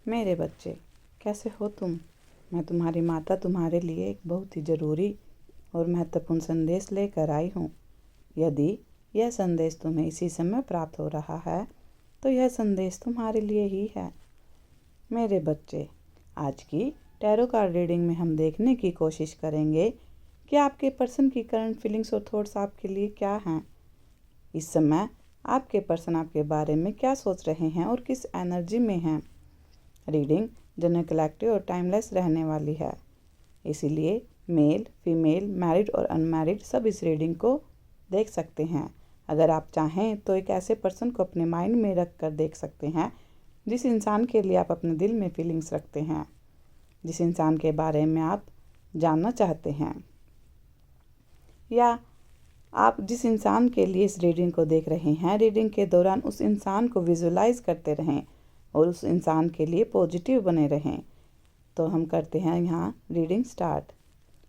मेरे बच्चे, कैसे हो तुम? मैं तुम्हारी माता तुम्हारे लिए एक बहुत ही ज़रूरी और महत्वपूर्ण संदेश लेकर आई हूँ। यदि यह संदेश तुम्हें इसी समय प्राप्त हो रहा है तो यह संदेश तुम्हारे लिए ही है। मेरे बच्चे, आज की टैरो कार्ड रीडिंग में हम देखने की कोशिश करेंगे कि आपके पर्सन की करंट फीलिंग्स और थॉट्स आपके लिए क्या हैं। इस समय आपके पर्सन आपके बारे में क्या सोच रहे हैं और किस एनर्जी में हैं। रीडिंग जनरल, कलेक्टिव और टाइमलेस रहने वाली है, इसीलिए मेल, फीमेल, मैरिड और अनमैरिड सब इस रीडिंग को देख सकते हैं। अगर आप चाहें तो एक ऐसे पर्सन को अपने माइंड में रख कर देख सकते हैं जिस इंसान के लिए आप अपने दिल में फीलिंग्स रखते हैं, जिस इंसान के बारे में आप जानना चाहते हैं, या आप जिस इंसान के लिए इस रीडिंग को देख रहे हैं, रीडिंग के दौरान उस इंसान को विजुलाइज करते रहें और उस इंसान के लिए पॉजिटिव बने रहें। तो हम करते हैं यहाँ रीडिंग स्टार्ट।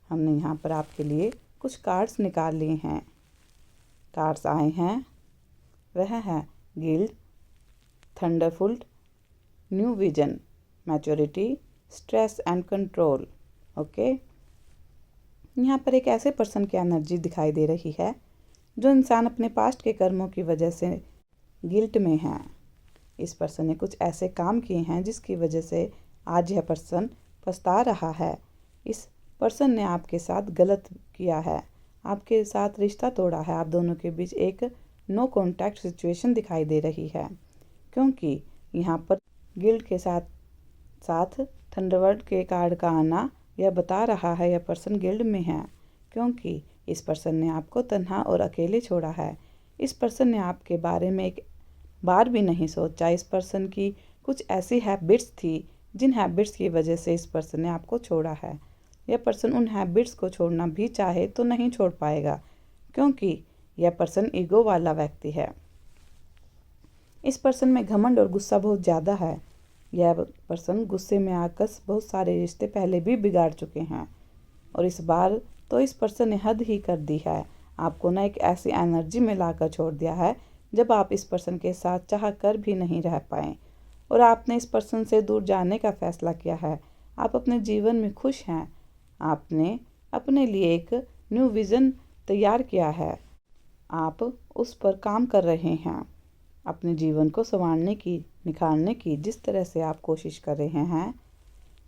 हमने यहाँ पर आपके लिए कुछ कार्ड्स निकाल लिए हैं। कार्ड्स आए हैं, वह है गिल्ड, थंडरफुल्ट, new vision, maturity, stress and control. Okay, यहाँ पर एक ऐसे पर्सन की एनर्जी दिखाई दे रही है जो इंसान अपने पास्ट के कर्मों की वजह से गिल्ट में है। इस पर्सन ने कुछ ऐसे काम किए हैं जिसकी वजह से आज यह पर्सन पछता रहा है। इस पर्सन ने आपके साथ गलत किया है, आपके साथ रिश्ता तोड़ा है। आप दोनों के बीच एक नो कॉन्टैक्ट सिचुएशन दिखाई दे रही है, क्योंकि यहाँ पर गिल्ड के साथ साथ थंडरवर्ड के कार्ड का आना यह बता रहा है यह पर्सन गिल्ड में है, क्योंकि इस पर्सन ने आपको तन्हा और अकेले छोड़ा है। इस पर्सन ने आपके बारे में एक बार भी नहीं सोचा। इस पर्सन की कुछ ऐसी हैबिट्स थी जिन हैबिट्स की वजह से इस पर्सन ने आपको छोड़ा है। यह पर्सन उन हैबिट्स को छोड़ना भी चाहे तो नहीं छोड़ पाएगा, क्योंकि यह पर्सन ईगो वाला व्यक्ति है। इस पर्सन में घमंड और गुस्सा बहुत ज़्यादा है। यह पर्सन गुस्से में आकर बहुत सारे रिश्ते पहले भी बिगाड़ चुके हैं, और इस बार तो इस पर्सन ने हद ही कर दी है। आपको ना एक ऐसी एनर्जी में लाकर छोड़ दिया है जब आप इस पर्सन के साथ चाह कर भी नहीं रह पाए, और आपने इस पर्सन से दूर जाने का फैसला किया है। आप अपने जीवन में खुश हैं। आपने अपने लिए एक न्यू विज़न तैयार किया है। आप उस पर काम कर रहे हैं, अपने जीवन को संवारने की, निखारने की। जिस तरह से आप कोशिश कर रहे हैं,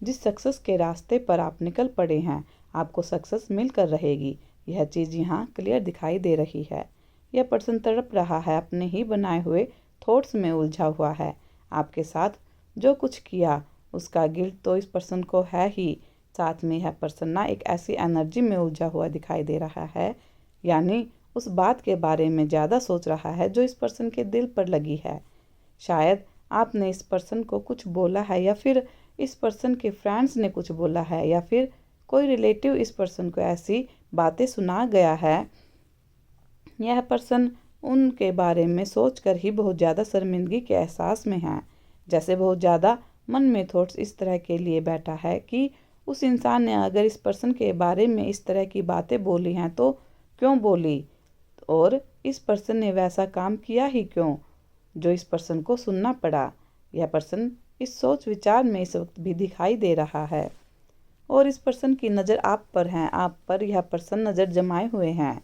जिस सक्सेस के रास्ते पर आप निकल पड़े हैं, आपको सक्सेस मिलकर रहेगी। यह चीज़ यहाँ क्लियर दिखाई दे रही है। यह पर्सन तड़प रहा है, अपने ही बनाए हुए थॉट्स में उलझा हुआ है। आपके साथ जो कुछ किया उसका गिल्ट तो इस पर्सन को है ही, साथ में यह पर्सन ना एक ऐसी एनर्जी में उलझा हुआ दिखाई दे रहा है, यानी उस बात के बारे में ज़्यादा सोच रहा है जो इस पर्सन के दिल पर लगी है। शायद आपने इस पर्सन को कुछ बोला है, या फिर इस पर्सन के फ्रेंड्स ने कुछ बोला है, या फिर कोई रिलेटिव इस पर्सन को ऐसी बातें सुना गया है। यह पर्सन उनके बारे में सोचकर ही बहुत ज़्यादा शर्मिंदगी के एहसास में है। जैसे बहुत ज़्यादा मन में थॉट्स इस तरह के लिए बैठा है कि उस इंसान ने अगर इस पर्सन के बारे में इस तरह की बातें बोली हैं तो क्यों बोली, और इस पर्सन ने वैसा काम किया ही क्यों जो इस पर्सन को सुनना पड़ा। यह पर्सन इस सोच विचार में इस वक्त भी दिखाई दे रहा है, और इस पर्सन की नज़र आप पर है। आप पर यह पर्सन नज़र जमाए हुए हैं,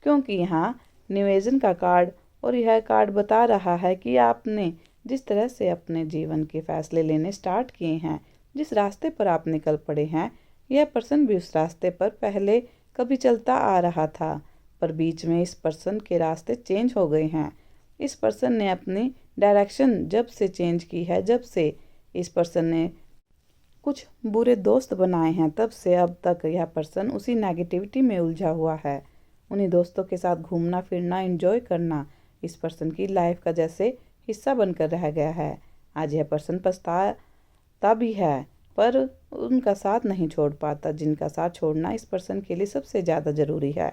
क्योंकि यहाँ निवेदन का कार्ड और यह कार्ड बता रहा है कि आपने जिस तरह से अपने जीवन के फैसले लेने स्टार्ट किए हैं, जिस रास्ते पर आप निकल पड़े हैं, यह पर्सन भी उस रास्ते पर पहले कभी चलता आ रहा था, पर बीच में इस पर्सन के रास्ते चेंज हो गए हैं। इस पर्सन ने अपनी डायरेक्शन जब से चेंज की है, जब से इस पर्सन ने कुछ बुरे दोस्त बनाए हैं, तब से अब तक यह पर्सन उसी नेगेटिविटी में उलझा हुआ है। उन्हीं दोस्तों के साथ घूमना फिरना, एंजॉय करना इस पर्सन की लाइफ का जैसे हिस्सा बनकर रह गया है। आज यह पर्सन पछताता भी है, पर उनका साथ नहीं छोड़ पाता जिनका साथ छोड़ना इस पर्सन के लिए सबसे ज़्यादा ज़रूरी है।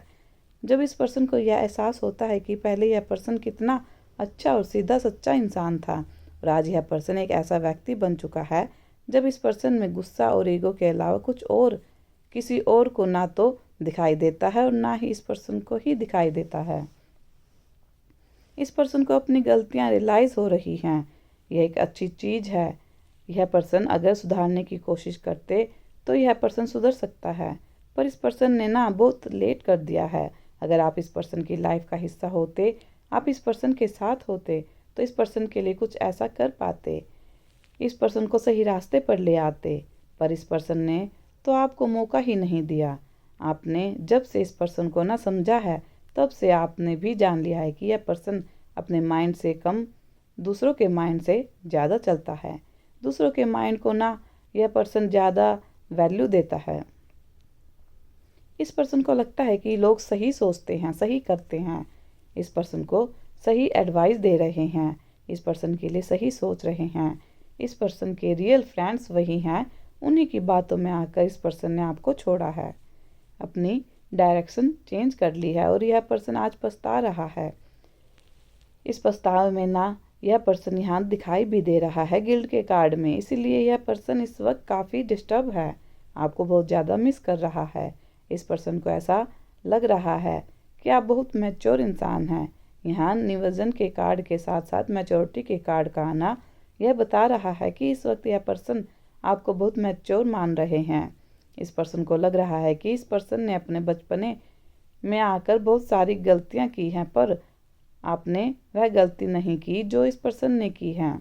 जब इस पर्सन को यह एहसास होता है कि पहले यह पर्सन कितना अच्छा और सीधा सच्चा इंसान था, और आज यह पर्सन एक ऐसा व्यक्ति बन चुका है जब इस पर्सन में गुस्सा और ईगो के अलावा कुछ और किसी और को ना तो दिखाई देता है और ना ही इस पर्सन को ही दिखाई देता है। इस पर्सन को अपनी गलतियां रियलाइज़ हो रही हैं। यह एक अच्छी चीज़ है। यह पर्सन अगर सुधारने की कोशिश करते तो यह पर्सन सुधर सकता है, पर इस पर्सन ने ना बहुत लेट कर दिया है। अगर आप इस पर्सन की लाइफ का हिस्सा होते, आप इस पर्सन के साथ होते, तो इस पर्सन के लिए कुछ ऐसा कर पाते, इस पर्सन को सही रास्ते पर ले आते। पर इस पर्सन ने तो आपको मौका ही नहीं दिया। आपने जब से इस पर्सन को ना समझा है, तब से आपने भी जान लिया है कि यह पर्सन अपने माइंड से कम दूसरों के माइंड से ज़्यादा चलता है। दूसरों के माइंड को ना यह पर्सन ज़्यादा वैल्यू देता है। इस पर्सन को लगता है कि लोग सही सोचते हैं, सही करते हैं, इस पर्सन को सही एडवाइस दे रहे हैं, इस पर्सन के लिए सही सोच रहे हैं। इस पर्सन के रियल फ्रेंड्स वही हैं। उन्हीं की बातों में आकर इस पर्सन ने आपको छोड़ा है, अपनी डायरेक्शन चेंज कर ली है और यह पर्सन आज पछता रहा है। इस पछतावे में ना यह पर्सन यहाँ दिखाई भी दे रहा है गिल्ड के कार्ड में। इसीलिए यह पर्सन इस वक्त काफ़ी डिस्टर्ब है, आपको बहुत ज़्यादा मिस कर रहा है। इस पर्सन को ऐसा लग रहा है कि आप बहुत मैच्योर इंसान हैं। यहाँ निवर्जन के कार्ड के साथ साथ मैच्योरिटी के कार्ड का आना यह बता रहा है कि इस वक्त यह पर्सन आपको बहुत मैच्योर मान रहे हैं। इस पर्सन को लग रहा है कि इस पर्सन ने अपने बचपने में आकर बहुत सारी गलतियाँ की हैं, पर आपने वह गलती नहीं की जो इस पर्सन ने की है।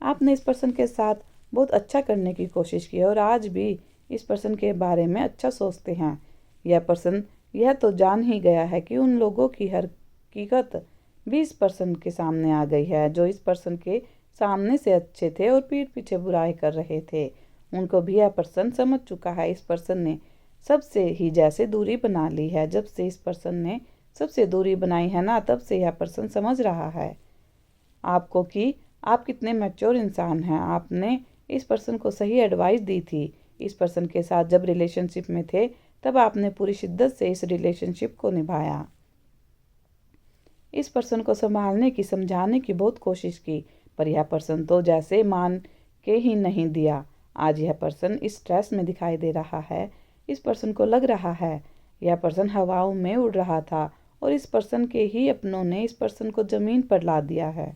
आपने इस पर्सन के साथ बहुत अच्छा करने की कोशिश की और आज भी इस पर्सन के बारे में अच्छा सोचते हैं। यह पर्सन यह तो जान ही गया है कि उन लोगों की हकीकत भी इस पर्सन के सामने आ गई है, जो इस पर्सन के सामने से अच्छे थे और पीठ पीछे बुराई कर रहे थे। उनको भी यह पर्सन समझ चुका है। इस पर्सन ने सबसे ही जैसे दूरी बना ली है। जब से इस पर्सन ने सबसे दूरी बनाई है ना, तब से यह पर्सन समझ रहा है आपको कि आप कितने मैच्योर इंसान हैं। आपने इस पर्सन को सही एडवाइस दी थी। इस पर्सन के साथ जब रिलेशनशिप में थे, तब आपने पूरी शिद्दत से इस रिलेशनशिप को निभाया। इस पर्सन को संभालने की, समझाने की बहुत कोशिश की, पर यह पर्सन तो जैसे मान के ही नहीं दिया। आज यह पर्सन इस स्ट्रेस में दिखाई दे रहा है। इस पर्सन को लग रहा है यह पर्सन हवाओं में उड़ रहा था और इस पर्सन के ही अपनों ने इस पर्सन को ज़मीन पर ला दिया है।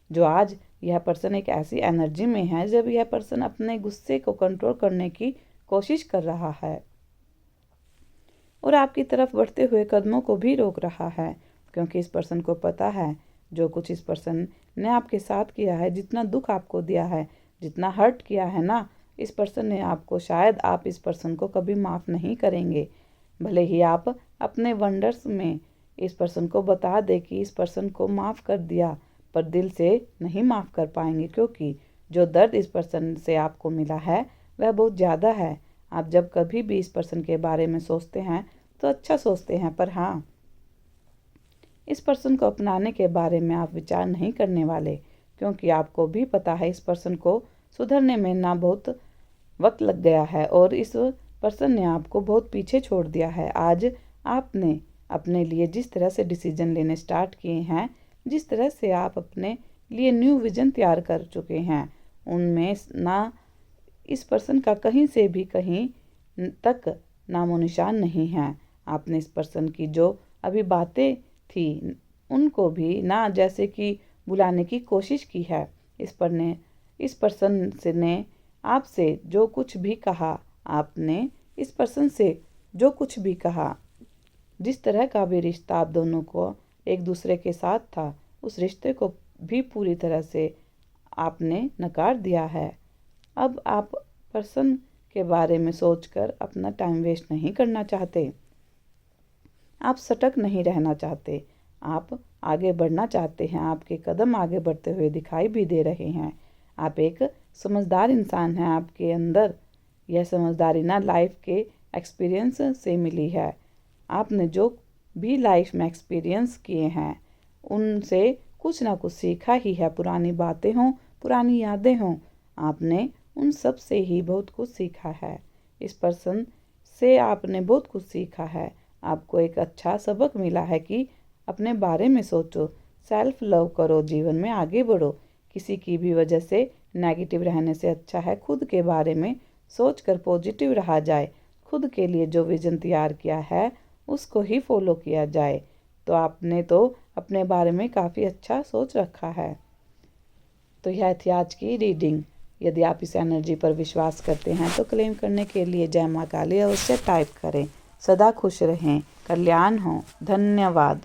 जो आज यह पर्सन एक ऐसी एनर्जी में है जब यह पर्सन अपने गुस्से को कंट्रोल करने की कोशिश कर रहा है और आपकी तरफ बढ़ते हुए कदमों को भी रोक रहा है, क्योंकि इस पर्सन को पता है जो कुछ इस पर्सन ने आपके साथ किया है, जितना दुख आपको दिया है, जितना हर्ट किया है ना इस पर्सन ने आपको, शायद आप इस पर्सन को कभी माफ़ नहीं करेंगे। भले ही आप अपने वंडर्स में इस पर्सन को बता दे कि इस पर्सन को माफ़ कर दिया, पर दिल से नहीं माफ़ कर पाएंगे, क्योंकि जो दर्द इस पर्सन से आपको मिला है वह बहुत ज़्यादा है। आप जब कभी भी इस पर्सन के बारे में सोचते हैं तो अच्छा सोचते हैं, पर हाँ, इस पर्सन को अपनाने के बारे में आप विचार नहीं करने वाले, क्योंकि आपको भी पता है इस पर्सन को सुधरने में ना बहुत वक्त लग गया है और इस पर्सन ने आपको बहुत पीछे छोड़ दिया है। आज आपने अपने लिए जिस तरह से डिसीजन लेने स्टार्ट किए हैं, जिस तरह से आप अपने लिए न्यू विजन तैयार कर चुके हैं, उनमें ना इस पर्सन का कहीं से भी कहीं तक नामो निशान नहीं है। आपने इस पर्सन की जो अभी बातें थी उनको भी ना जैसे कि बुलाने की कोशिश की है। इस पर्सन से ने आपसे जो कुछ भी कहा, आपने इस पर्सन से जो कुछ भी कहा, जिस तरह का भी रिश्ता आप दोनों को एक दूसरे के साथ था, उस रिश्ते को भी पूरी तरह से आपने नकार दिया है। अब आप पर्सन के बारे में सोचकर अपना टाइम वेस्ट नहीं करना चाहते, आप सटक नहीं रहना चाहते, आप आगे बढ़ना चाहते हैं। आपके कदम आगे बढ़ते हुए दिखाई भी दे रहे हैं। आप एक समझदार इंसान हैं। आपके अंदर यह समझदारी ना लाइफ के एक्सपीरियंस से मिली है। आपने जो भी लाइफ में एक्सपीरियंस किए हैं उनसे कुछ ना कुछ सीखा ही है। पुरानी बातें हों, पुरानी यादें हों, आपने उन सब से ही बहुत कुछ सीखा है। इस पर्सन से आपने बहुत कुछ सीखा है। आपको एक अच्छा सबक मिला है कि अपने बारे में सोचो, सेल्फ लव करो, जीवन में आगे बढ़ो। किसी की भी वजह से नेगेटिव रहने से अच्छा है खुद के बारे में सोचकर पॉजिटिव रहा जाए। खुद के लिए जो विजन तैयार किया है उसको ही फॉलो किया जाए। तो आपने तो अपने बारे में काफ़ी अच्छा सोच रखा है। तो यह थी आज की रीडिंग। यदि आप इस एनर्जी पर विश्वास करते हैं तो क्लेम करने के लिए जय माँ काली अवश्य टाइप करें। सदा खुश रहें, कल्याण हो। धन्यवाद।